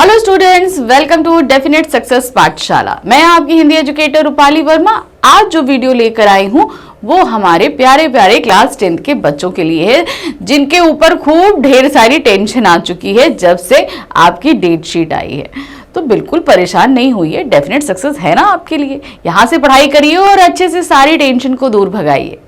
Hello students, welcome to definite success Pathshala. मैं आपकी Hindi educator Rupali Verma. आज जो वीडियो लेकर आई हूँ वो हमारे प्यारे प्यारे क्लास 10th के बच्चों के लिए है, जिनके ऊपर खूब ढेर सारी टेंशन आ चुकी है जब से आपकी डेट शीट आई है। तो बिल्कुल परेशान नहीं होइए, डेफिनेट सक्सेस है ना आपके लिए। यहाँ से पढ़ाई करिए और अच्छे से सारी टेंशन को दूर भगाइए।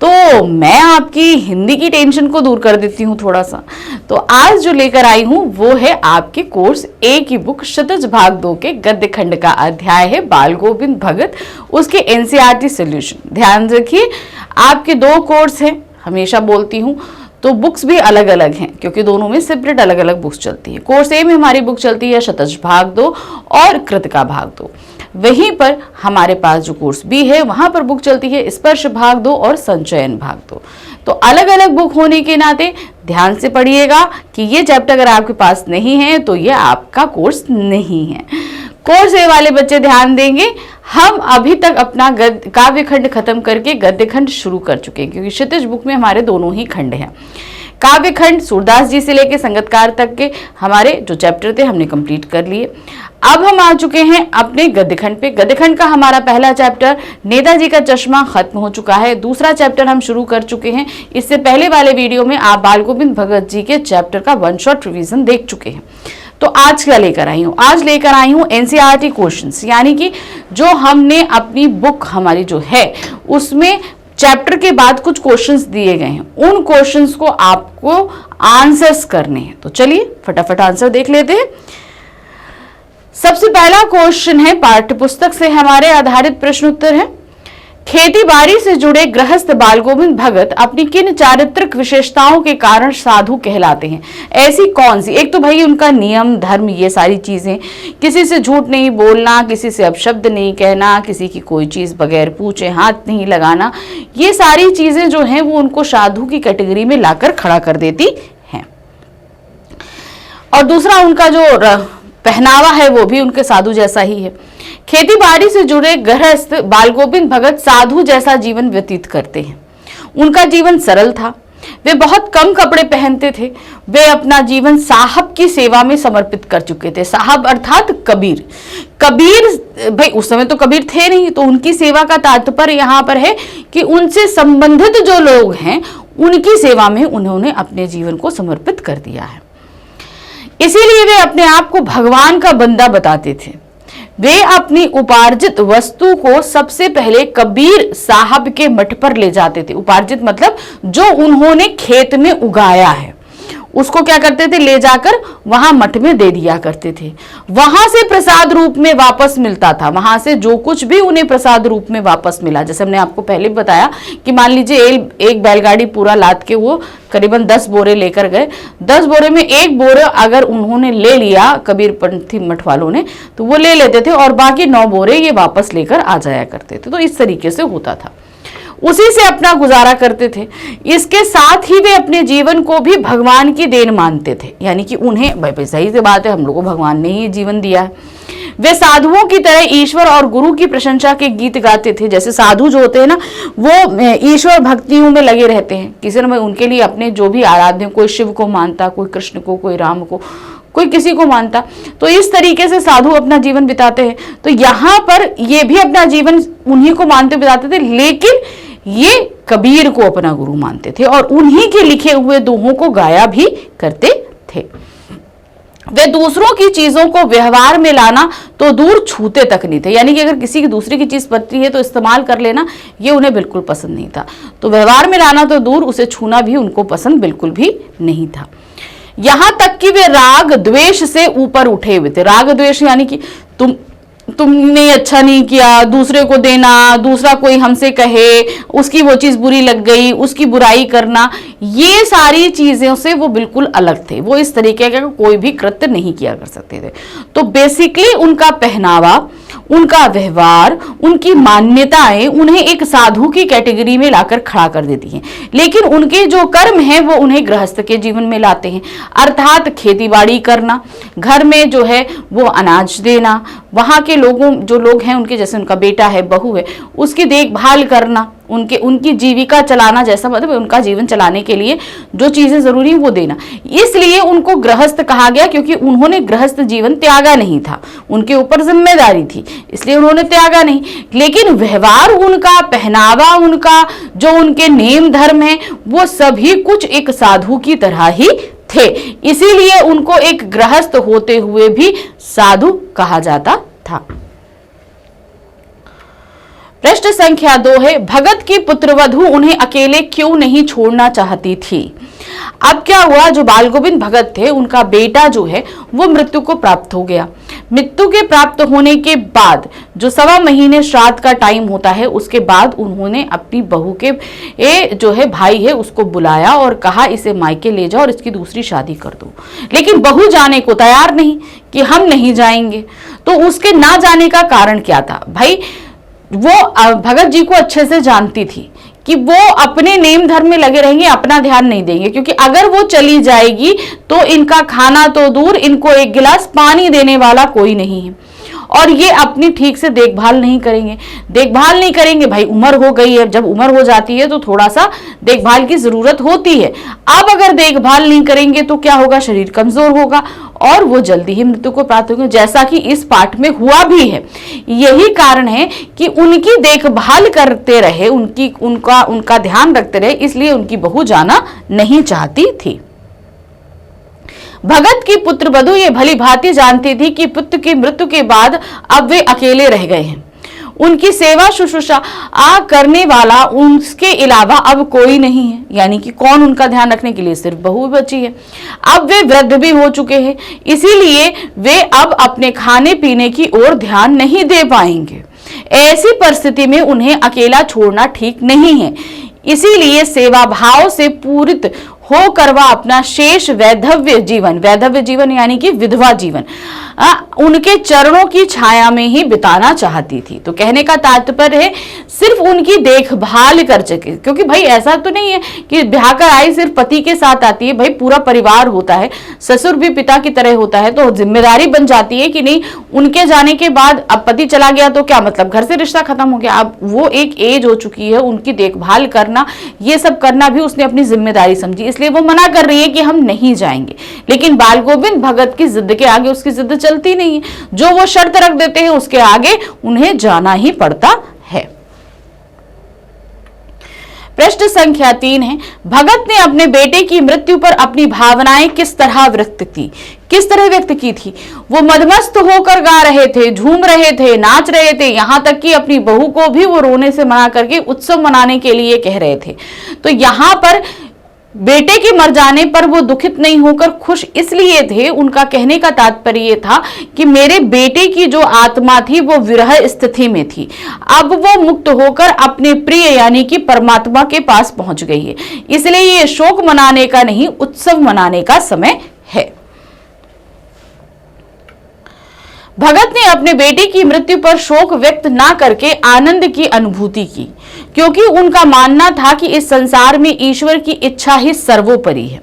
तो मैं आपकी हिंदी की टेंशन को दूर कर देती हूँ थोड़ा सा। तो आज जो लेकर आई हूँ वो है आपके कोर्स ए की बुक क्षितिज भाग 2 के गद्य खंड का अध्याय है बाल गोविंद भगत, उसके एनसीईआरटी सॉल्यूशन। ध्यान रखिए, आपके 2 कोर्स हैं, हमेशा बोलती हूँ, तो बुक्स भी अलग अलग हैं क्योंकि दोनों में सेपरेट अलग अलग बुक्स चलती है। कोर्स ए में हमारी बुक चलती है क्षितिज भाग 2 और कृतिका भाग 2। वहीं पर हमारे पास जो कोर्स बी है वहां पर बुक चलती है स्पर्श भाग 2 और संचयन भाग 2। तो अलग अलग बुक होने के नाते ध्यान से पढ़िएगा कि ये चैप्टर अगर आपके पास नहीं है तो ये आपका कोर्स नहीं है। कोर्स ए वाले बच्चे ध्यान देंगे, हम अभी तक अपना काव्य खंड खत्म करके गद्य खंड शुरू कर चुके हैं क्योंकि क्षितिज बुक में हमारे दोनों ही खंड हैं। काव्य खंड सूरदास जी से लेके संगतकार तक के हमारे जो चैप्टर थे हमने कंप्लीट कर लिए। अब हम आ चुके हैं अपने गद्य खंड पे। गद्य खंड का हमारा पहला चैप्टर नेताजी का चश्मा खत्म हो चुका है। दूसरा चैप्टर हम शुरू कर चुके हैं। इससे पहले वाले वीडियो में आप बाल गोविंद भगत जी के चैप्टर का 1 शॉट रिवीजन देख चुके हैं। तो आज क्या लेकर आई हूँ? आज लेकर आई हूँ एनसीईआरटी क्वेश्चंस, यानी कि जो हमने अपनी बुक हमारी जो है उसमें चैप्टर के बाद कुछ क्वेश्चंस दिए गए हैं, उन क्वेश्चंस को आपको आंसर्स करने हैं। तो चलिए फटाफट आंसर देख लेते हैं। सबसे पहला क्वेश्चन है, पाठ्य पुस्तक से हमारे आधारित प्रश्न उत्तर है। खेती बाड़ी से जुड़े गृहस्थ बाल गोविंद भगत अपनी किन चारित्रिक विशेषताओं के कारण साधु कहलाते हैं? ऐसी कौन सी? एक तो भाई उनका नियम धर्म, ये सारी चीजें, किसी से झूठ नहीं बोलना, किसी से अपशब्द नहीं कहना, किसी की कोई चीज बगैर पूछे हाथ नहीं लगाना, ये सारी चीजें जो हैं वो उनको साधु की कैटेगरी में लाकर खड़ा कर देती हैं। और दूसरा उनका जो पहनावा है वो भी उनके साधु जैसा ही है। खेती बाड़ी से जुड़े गृहस्थ बाल गोविंद भगत साधु जैसा जीवन व्यतीत करते हैं। उनका जीवन सरल था, वे बहुत कम कपड़े पहनते थे, वे अपना जीवन साहब की सेवा में समर्पित कर चुके थे। साहब अर्थात कबीर। कबीर भाई उस समय तो कबीर थे नहीं, तो उनकी सेवा का तात्पर्य यहाँ पर है कि उनसे संबंधित जो लोग हैं उनकी सेवा में उन्होंने अपने जीवन को समर्पित कर दिया है। इसीलिए वे अपने आप को भगवान का बंदा बताते थे। वे अपनी उपार्जित वस्तु को सबसे पहले कबीर साहब के मठ पर ले जाते थे। उपार्जित मतलब जो उन्होंने खेत में उगाया है उसको क्या करते थे, ले जाकर वहां मठ में दे दिया करते थे। वहां से प्रसाद रूप में वापस मिलता था, वहां से जो कुछ भी उन्हें प्रसाद रूप में वापस मिला, जैसे हमने आपको पहले बताया कि मान लीजिए एक बैलगाड़ी पूरा लाद के वो करीबन 10 बोरे लेकर गए। 10 बोरे में 1 बोरा अगर उन्होंने ले लिया कबीरपंथी मठ वालों ने, तो वो ले लेते थे और बाकी 9 बोरे ये वापस लेकर आ जाया करते थे। तो इस तरीके से होता था, उसी से अपना गुजारा करते थे। इसके साथ ही वे अपने जीवन को भी भगवान की देन मानते थे, यानी कि उन्हें भाई सही से बात है, हम लोग को भगवान ने ही जीवन दिया है। वे साधुओं की तरह ईश्वर और गुरु की प्रशंसा के गीत गाते थे। जैसे साधु जो होते हैं ना, वो ईश्वर भक्तियों में लगे रहते हैं। किसी ने उनके लिए अपने जो भी आराध्य, कोई शिव को मानता, कोई कृष्ण को, कोई राम को, कोई किसी को मानता, तो इस तरीके से साधु अपना जीवन बिताते हैं। तो यहाँ पर ये भी अपना जीवन उन्हीं को मानते बिताते थे, लेकिन ये कबीर को अपना गुरु मानते थे और उन्हीं के लिखे हुए दोहों को गाया भी करते थे। वे दूसरों की चीजों को व्यवहार में लाना तो दूर छूते तक नहीं थे, यानी कि अगर किसी की दूसरे की चीज पड़ती है तो इस्तेमाल कर लेना ये उन्हें बिल्कुल पसंद नहीं था। तो व्यवहार में लाना तो दूर, उसे छूना भी उनको पसंद बिल्कुल भी नहीं था। यहां तक कि वे राग द्वेष से ऊपर उठे हुए थे। राग द्वेष यानी कि तुमने अच्छा नहीं किया, दूसरे को देना, दूसरा कोई हमसे कहे उसकी वो चीज बुरी लग गई, उसकी बुराई करना, ये सारी चीजों से वो बिल्कुल अलग थे। वो इस तरीके का कोई भी कृत्य नहीं किया कर सकते थे। तो बेसिकली उनका पहनावा, उनका व्यवहार, उनकी मान्यताएं उन्हें एक साधु की कैटेगरी में लाकर खड़ा कर देती हैं। लेकिन उनके जो कर्म हैं वो उन्हें गृहस्थ के जीवन में लाते हैं, अर्थात खेतीबाड़ी करना, घर में जो है वो अनाज देना, वहां के लोगों जो लोग हैं उनके, जैसे उनका बेटा है, बहू है, उसकी देखभाल करना, उनकी जीविका चलाना, जैसा मतलब उनका जीवन चलाने के लिए जो चीजें जरूरी वो देना। इसलिए उनको गृहस्थ कहा गया, क्योंकि उन्होंने गृहस्थ जीवन त्यागा नहीं था, उनके ऊपर जिम्मेदारी थी, इसलिए उन्होंने त्यागा नहीं। लेकिन व्यवहार उनका, पहनावा उनका, जो उनके नेम धर्म है, वो सभी कुछ एक साधु की तरह ही थे, इसीलिए उनको एक गृहस्थ होते हुए भी साधु कहा जाता था। प्रश्न संख्या 2 है, भगत की पुत्रवधू उन्हें अकेले क्यों नहीं छोड़ना चाहती थी? अब क्या हुआ, जो बाल गोविंद भगत थे उनका बेटा जो है वो मृत्यु को प्राप्त हो गया। मृत्यु के प्राप्त होने के बाद जो 1.25 महीने श्राद्ध का टाइम होता है, उसके बाद उन्होंने अपनी बहू के जो है भाई है उसको बुलाया और कहा इसे मायके ले जाओ और इसकी दूसरी शादी कर दो। लेकिन बहू जाने को तैयार नहीं कि हम नहीं जाएंगे। तो उसके ना जाने का कारण क्या था? भाई वो भगत जी को अच्छे से जानती थी कि वो अपने नेम धर्म में लगे रहेंगे, अपना ध्यान नहीं देंगे, क्योंकि अगर वो चली जाएगी तो इनका खाना तो दूर, इनको एक गिलास पानी देने वाला कोई नहीं है, और ये अपनी ठीक से देखभाल नहीं करेंगे। भाई उम्र हो गई है, जब उम्र हो जाती है तो थोड़ा सा देखभाल की जरूरत होती है। अब अगर देखभाल नहीं करेंगे तो क्या होगा, शरीर कमजोर होगा और वो जल्दी ही मृत्यु को प्राप्त होंगे, जैसा कि इस पाठ में हुआ भी है। यही कारण है कि उनकी देखभाल करते रहे, उनका ध्यान रखते रहे, इसलिए उनकी बहू जाना नहीं चाहती थी। भगत की पुत्रवधू ये भली भांति जानती थी कि पुत्र की मृत्यु के बाद अब वे अकेले रह गए हैं। उनकी सेवा शुश्रूषा करने वाला उसके अलावा अब कोई नहीं है, यानी कि कौन उनका ध्यान रखने के लिए, सिर्फ बहू बची है। अब वे वृद्ध भी हो चुके हैं, इसीलिए वे अब अपने खाने पीने की ओर ध्यान नहीं दे पाएंगे। ऐसी परिस्थिति में उन्हें अकेला छोड़ना ठीक नहीं है, इसीलिए सेवा भाव से पूरित होकर वह अपना शेष वैधव्य जीवन यानी कि विधवा जीवन उनके चरणों की छाया में ही बिताना चाहती थी। तो कहने का तात्पर्य है सिर्फ उनकी देखभाल कर सके, क्योंकि भाई ऐसा तो नहीं है कि ब्याह कर आई सिर्फ पति के साथ आती है, भाई पूरा परिवार होता है, ससुर भी पिता की तरह होता है, तो जिम्मेदारी बन जाती है कि नहीं उनके जाने के बाद अब पति चला गया तो क्या मतलब, घर से रिश्ता खत्म हो गया। अब वो एक एज हो चुकी है, उनकी देखभाल करना, ये सब करना भी उसने अपनी जिम्मेदारी समझी, इसलिए वो मना कर रही है कि हम नहीं जाएंगे। लेकिन बाल गोविंद भगत की जिद के आगे उसकी जिद चलती नहीं है, जो वो शर्त रख देते हैं उसके आगे उन्हें जाना ही पड़ता है। प्रश्न संख्या 3 है, भगत ने अपने बेटे की मृत्यु पर अपनी भावनाएं किस तरह व्यक्त की थी? वो मदमस्त होकर गा रहे थे, झूम रहे थे, नाच रहे थे, यहां तक कि अपनी बहू को भी वो रोने से मना करके उत्सव मनाने के लिए कह रहे थे। तो यहां पर बेटे के मर जाने पर वो दुखित नहीं होकर खुश इसलिए थे, उनका कहने का तात्पर्य ये था कि मेरे बेटे की जो आत्मा थी वो विरह स्थिति में थी, अब वो मुक्त होकर अपने प्रिय यानी कि परमात्मा के पास पहुंच गई है, इसलिए ये शोक मनाने का नहीं, उत्सव मनाने का समय है। भगत ने अपने बेटे की मृत्यु पर शोक व्यक्त ना करके आनंद की अनुभूति की, क्योंकि उनका मानना था कि इस संसार में ईश्वर की इच्छा ही सर्वोपरि है।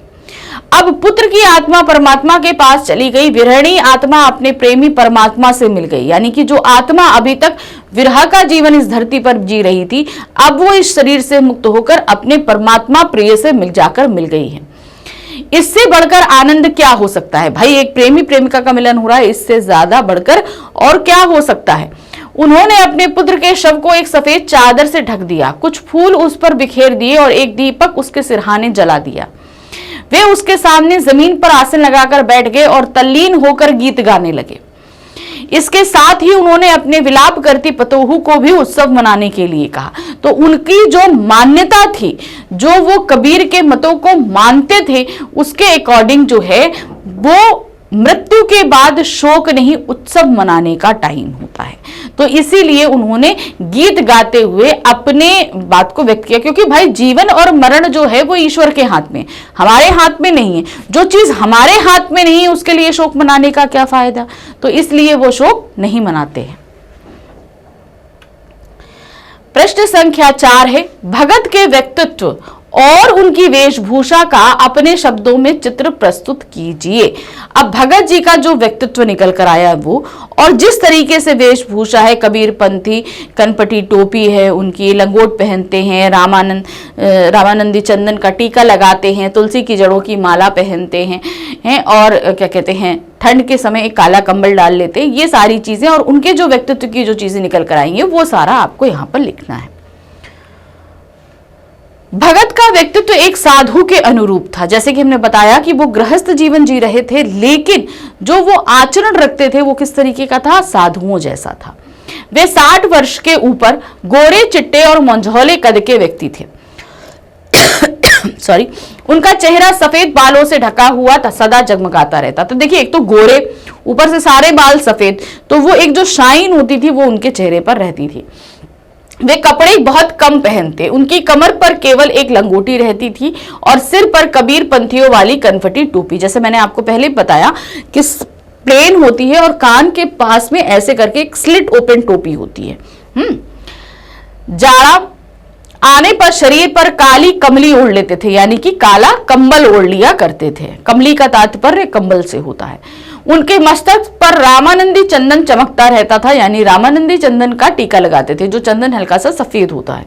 अब पुत्र की आत्मा परमात्मा के पास चली गई, विरहिणी आत्मा अपने प्रेमी परमात्मा से मिल गई, यानी कि जो आत्मा अभी तक विरह का जीवन इस धरती पर जी रही थी, अब वो इस शरीर से मुक्त होकर अपने परमात्मा प्रिय से मिल गई है। इससे बढ़कर आनंद क्या हो सकता है? भाई एक प्रेमी प्रेमिका का मिलन हो रहा है, इससे ज्यादा बढ़कर और क्या हो सकता है? उन्होंने अपने पुत्र के शव को एक सफेद चादर से ढक दिया, कुछ फूल उस पर बिखेर दिए और एक दीपक उसके सिरहाने जला दिया। वे उसके सामने जमीन पर आसन लगाकर बैठ गए और तल्लीन होकर गीत गाने लगे। इसके साथ ही उन्होंने अपने विलाप करती पतोहू को भी उत्सव मनाने के लिए कहा। तो उनकी जो मान्यता थी, जो वो कबीर के मतों को मानते थे, उसके अकॉर्डिंग जो है वो मृत्यु के बाद शोक नहीं उत्सव मनाने का टाइम होता है। तो इसीलिए उन्होंने गीत गाते हुए अपने बात को व्यक्त किया, क्योंकि भाई जीवन और मरण जो है वो ईश्वर के हाथ में, हमारे हाथ में नहीं है। जो चीज हमारे हाथ में नहीं है उसके लिए शोक मनाने का क्या फायदा? तो इसलिए वो शोक नहीं मनाते हैं। प्रश्न संख्या 4 है, भगत के व्यक्तित्व और उनकी वेशभूषा का अपने शब्दों में चित्र प्रस्तुत कीजिए। अब भगत जी का जो व्यक्तित्व निकल कर आया वो, और जिस तरीके से वेशभूषा है, कबीर पंथी कनपटी टोपी है उनकी, लंगोट पहनते हैं, रामानंदी चंदन का टीका लगाते हैं, तुलसी की जड़ों की माला पहनते हैं और क्या कहते हैं, ठंड के समय एक काला कंबल डाल लेते हैं। ये सारी चीजें और उनके जो व्यक्तित्व की जो चीजें निकल कर आएंगे वो सारा आपको यहाँ पर लिखना है। भगत का व्यक्तित्व एक साधु के अनुरूप था। जैसे कि हमने बताया कि वो गृहस्थ जीवन जी रहे थे, लेकिन जो वो आचरण रखते थे वो किस तरीके का था, साधुओं जैसा था। वे 60 वर्ष के ऊपर, गोरे चिट्टे और मंझौले कद के व्यक्ति थे। सॉरी, उनका चेहरा सफेद बालों से ढका हुआ था, सदा जगमगाता रहता। तो देखिए, एक तो गोरे, ऊपर से सारे बाल सफेद, तो वो एक जो शाइन होती थी वो उनके चेहरे पर रहती थी। वे कपड़े बहुत कम पहनते, उनकी कमर पर केवल एक लंगोटी रहती थी और सिर पर कबीर पंथियों वाली कनफटी टोपी, जैसे मैंने आपको पहले बताया कि प्लेन होती है और कान के पास में ऐसे करके एक स्लिट ओपन टोपी होती है। जाड़ा आने पर शरीर पर काली कमली ओढ़ लेते थे, यानी कि काला कंबल ओढ़ लिया करते थे। कमली का तात्पर्य कंबल से होता है। उनके मस्तक पर रामानंदी चंदन चमकता रहता था, यानी रामानंदी चंदन का टीका लगाते थे, जो चंदन हल्का सा सफेद होता है,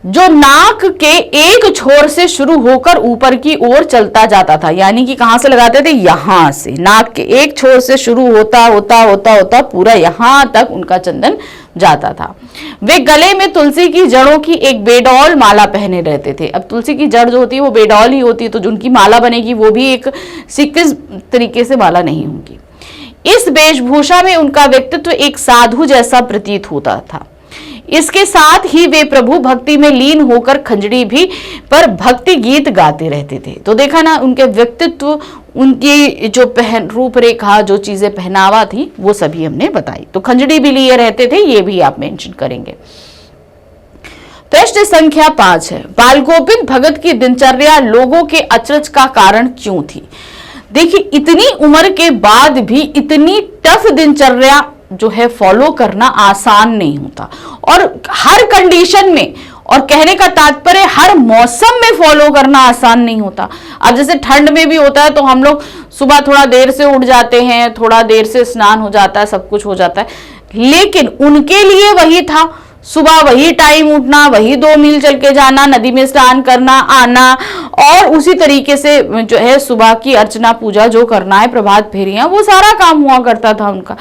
जो नाक के एक छोर से शुरू होकर ऊपर की ओर चलता जाता था। यानी कि कहां से लगाते थे, यहां से, नाक के एक छोर से शुरू होता होता होता होता पूरा यहां तक उनका चंदन जाता था। वे गले में तुलसी की जड़ों की एक बेडौल माला पहने रहते थे। अब तुलसी की जड़ जो होती है वो बेडौल ही होती है, तो जो उनकी माला बनेगी वो भी एक सीक्वेंस तरीके से माला नहीं होगी। इस वेशभूषा में उनका व्यक्तित्व एक साधु जैसा प्रतीत होता था। इसके साथ ही वे प्रभु भक्ति में लीन होकर खंजड़ी भी पर भक्ति गीत गाते रहते थे। तो देखा ना, उनके व्यक्तित्व, उनकी जो रूपरेखा, जो चीजें पहनावा थी वो सभी हमने बताई। तो खंजड़ी भी लिए रहते थे, ये भी आप मेंशन करेंगे। प्रश्न संख्या 5 है, बाल गोविंद भगत की दिनचर्या लोगों के अचरज का कारण क्यों थी? देखिए, इतनी उम्र के बाद भी इतनी टफ दिनचर्या जो है फॉलो करना आसान नहीं होता, और हर कंडीशन में, और कहने का तात्पर्य हर मौसम में फॉलो करना आसान नहीं होता। अब जैसे ठंड में भी होता है तो हम लोग सुबह थोड़ा देर से उठ जाते हैं, थोड़ा देर से स्नान हो जाता है, सब कुछ हो जाता है, लेकिन उनके लिए वही था, सुबह वही टाइम उठना, वही 2 मील चल के जाना, नदी में स्नान करना, आना, और उसी तरीके से जो है सुबह की अर्चना पूजा जो करना है, प्रभात फेरियां, वो सारा काम हुआ करता था उनका।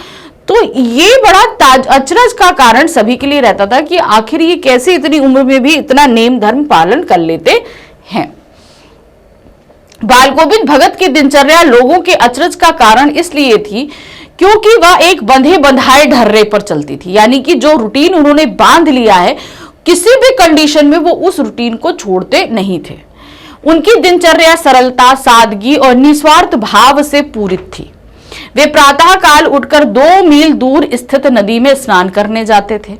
तो ये बड़ा अचरज का कारण सभी के लिए रहता था कि आखिर ये कैसे इतनी उम्र में भी इतना नेम धर्म पालन कर लेते हैं। बाल गोविंद भगत की दिनचर्या लोगों के अचरज का कारण इसलिए थी क्योंकि वह एक बंधे बंधाए ढर्रे पर चलती थी, यानी कि जो रूटीन उन्होंने बांध लिया है, किसी भी कंडीशन में वो उस रूटीन को छोड़ते नहीं थे। उनकी दिनचर्या सरलता, सादगी और निस्वार्थ भाव से पूरित थी। वे प्रातः काल उठकर 2 मील दूर स्थित नदी में स्नान करने जाते थे।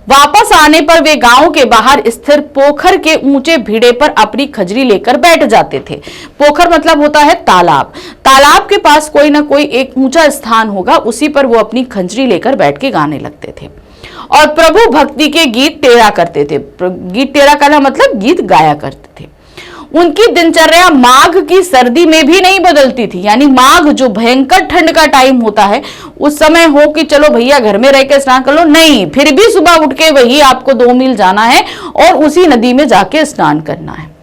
वापस आने पर वे गांव के बाहर स्थिर पोखर के ऊंचे भिड़े पर अपनी खजरी लेकर बैठ जाते थे। पोखर मतलब होता है तालाब। तालाब के पास कोई ना कोई एक ऊंचा स्थान होगा, उसी पर वो अपनी खंजरी लेकर बैठ के गाने लगते थे और प्रभु भक्ति के गीत टेरा करते थे। गीत टेरा करना मतलब गीत गाया करते थे। उनकी दिनचर्या माघ की सर्दी में भी नहीं बदलती थी, यानी माघ जो भयंकर ठंड का टाइम होता है, उस समय हो कि चलो भैया घर में रह के स्नान कर लो, नहीं, फिर भी सुबह उठ के वही आपको 2 मील जाना है और उसी नदी में जाके स्नान करना है।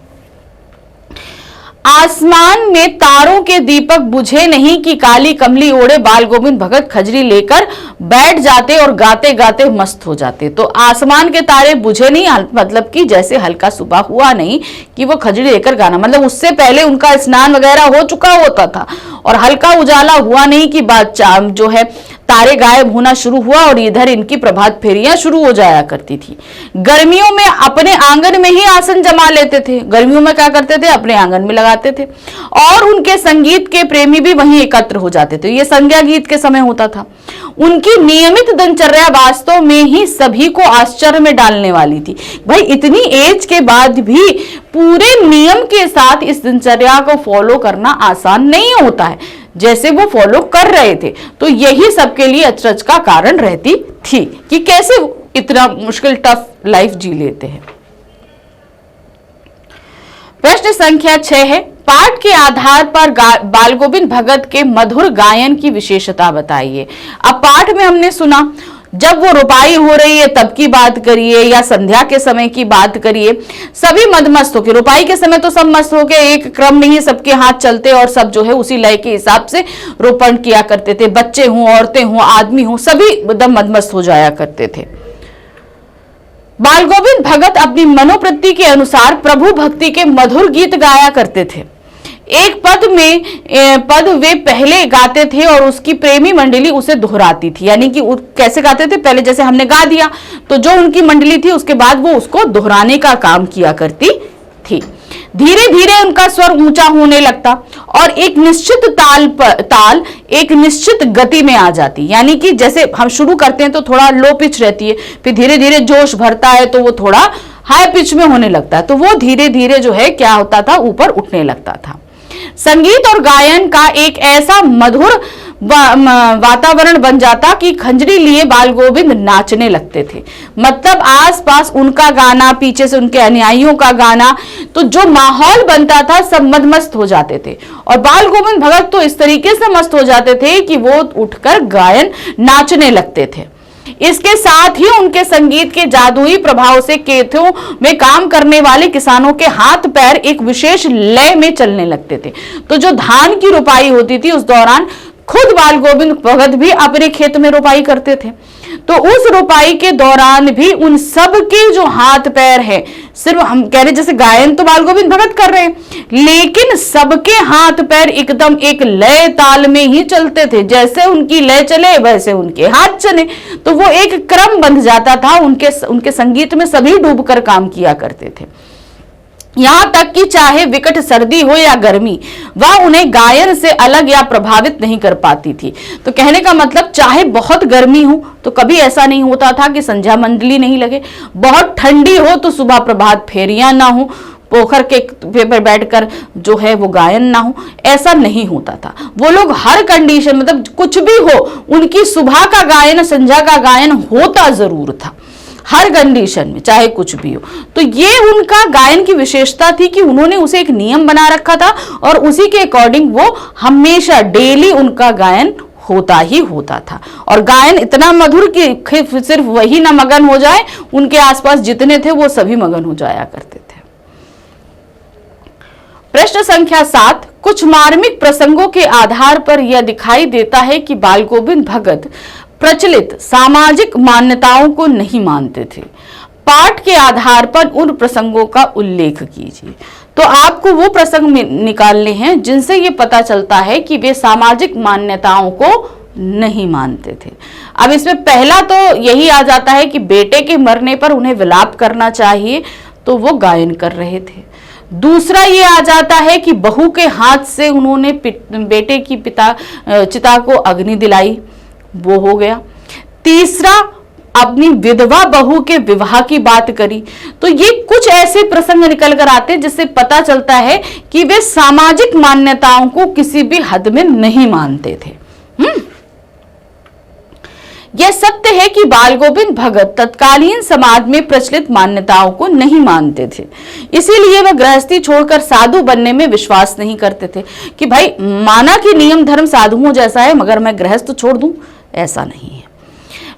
आसमान में तारों के दीपक बुझे नहीं कि काली कमली ओढ़े बाल गोविंद भगत खजरी लेकर बैठ जाते और गाते गाते मस्त हो जाते। तो आसमान के तारे बुझे नहीं, मतलब कि जैसे हल्का सुबह हुआ नहीं कि वो खजरी लेकर गाना, मतलब उससे पहले उनका स्नान वगैरह हो चुका होता था और हल्का उजाला हुआ नहीं कि जो है तारे गायब होना शुरू हुआ और इधर इनकी प्रभात फेरियां शुरू हो जाया करती थी। गर्मियों में अपने आंगन में ही आसन जमा लेते थे। गर्मियों में क्या करते थे, अपने आंगन में लगाते थे और उनके संगीत के प्रेमी भी वहीं एकत्र हो जाते थे। ये संध्या गीत के समय होता था। उनकी नियमित दिनचर्या वास्तव में ही सभी को आश्चर्य में डालने वाली थी। भाई इतनी एज के बाद भी पूरे नियम के साथ इस दिनचर्या को फॉलो करना आसान नहीं होता है, जैसे वो फॉलो कर रहे थे। तो यही सबके लिए अचरज का कारण रहती थी कि कैसे इतना मुश्किल टफ लाइफ जी लेते हैं। प्रश्न संख्या 6 है, पाठ के आधार पर बाल गोविंद भगत के मधुर गायन की विशेषता बताइए। अब पाठ में हमने सुना, जब वो रुपाई हो रही है तब की बात करिए या संध्या के समय की बात करिए, सभी मदमस्त होके, रुपाई के समय तो सब मस्त होके, एक क्रम नहीं है, सबके हाथ चलते और सब जो है उसी लय के हिसाब से रोपण किया करते थे। बच्चे हों, औरतें हों, आदमी हों, सभी एकदम मदमस्त हो जाया करते थे। बाल गोविंद भगत अपनी मनोवृत्ति के अनुसार प्रभु भक्ति के मधुर गीत गाया करते थे। एक पद वे पहले गाते थे और उसकी प्रेमी मंडली उसे दोहराती थी। यानी कि कैसे गाते थे, पहले जैसे हमने गा दिया तो जो उनकी मंडली थी उसके बाद वो उसको दोहराने का काम किया करती थी। धीरे धीरे उनका स्वर ऊंचा होने लगता और एक निश्चित ताल एक निश्चित गति में आ जाती। यानी कि जैसे हम शुरू करते हैं तो थोड़ा लो पिच रहती है, फिर धीरे धीरे जोश भरता है तो वो थोड़ा हाई पिच में होने लगता है, तो वो धीरे धीरे जो है क्या होता था, ऊपर उठने लगता था। संगीत और गायन का एक ऐसा मधुर वातावरण बन जाता कि खंजरी लिए बाल गोविंद नाचने लगते थे। मतलब आसपास उनका गाना, पीछे से उनके अनुयायियों का गाना, तो जो माहौल बनता था सब मदमस्त हो जाते थे। और बाल गोविंद भगत तो इस तरीके से मस्त हो जाते थे कि वो उठकर गायन नाचने लगते थे। इसके साथ ही उनके संगीत के जादुई प्रभाव से खेतों में काम करने वाले किसानों के हाथ पैर एक विशेष लय में चलने लगते थे। तो जो धान की रुपाई होती थी उस दौरान खुद बाल गोविंद भगत भी अपने खेत में रुपाई करते थे। तो उस रुपाई के दौरान भी उन सब के जो हाथ पैर है, सिर्फ हम कह रहे जैसे गायन तो बाल गोविंद भगत कर रहे हैं, लेकिन सबके हाथ पैर एकदम एक लय ताल में ही चलते थे। जैसे उनकी लय चले वैसे उनके हाथ चले, तो वो एक क्रम बंध जाता था। उनके संगीत में सभी डूबकर काम किया करते थे। यहां तक कि चाहे विकट सर्दी हो या गर्मी, वह उन्हें गायन से अलग या प्रभावित नहीं कर पाती थी। तो कहने का मतलब, चाहे बहुत गर्मी हो तो कभी ऐसा नहीं होता था कि संध्या मंडली नहीं लगे, बहुत ठंडी हो तो सुबह प्रभात फेरियां ना हो, पोखर के पर बैठकर जो है वो गायन ना हो, ऐसा नहीं होता था। वो लोग हर कंडीशन, मतलब कुछ भी हो, उनकी सुबह का गायन, संध्या का गायन होता जरूर था, हर कंडीशन में, चाहे कुछ भी हो। तो ये उनका गायन की विशेषता थी कि उन्होंने उसे एक नियम बना रखा था और उसी के अकॉर्डिंग वो हमेशा डेली उनका गायन होता ही होता था। और गायन इतना मधुर कि सिर्फ वही ना मगन हो जाए, उनके आसपास जितने थे वो सभी मगन हो जाया करते थे। प्रश्न संख्या 7, कुछ मार्मिक प्रसंगों के आधार पर यह दिखाई देता है कि बाल गोविंद भगत प्रचलित सामाजिक मान्यताओं को नहीं मानते थे। पाठ के आधार पर उन प्रसंगों का उल्लेख कीजिए। तो आपको वो प्रसंग निकालने हैं जिनसे ये पता चलता है कि वे सामाजिक मान्यताओं को नहीं मानते थे। अब इसमें पहला तो यही आ जाता है कि बेटे के मरने पर उन्हें विलाप करना चाहिए, तो वो गायन कर रहे थे। दूसरा ये आ जाता है कि बहू के हाथ से उन्होंने बेटे की चिता को अग्नि दिलाई, वो हो गया। तीसरा, अपनी विधवा बहू के विवाह की बात करी। तो ये कुछ ऐसे प्रसंग निकल कर आते हैं जिससे पता चलता है कि वे सामाजिक मान्यताओं को किसी भी हद में नहीं मानते थे। यह सत्य है कि बाल गोविंद भगत तत्कालीन समाज में प्रचलित मान्यताओं को नहीं मानते थे, इसीलिए वह गृहस्थी छोड़कर साधु बनने में विश्वास नहीं करते थे। कि भाई माना कि नियम धर्म साधुओं जैसा है, मगर मैं गृहस्थ छोड़ दूं, ऐसा नहीं है।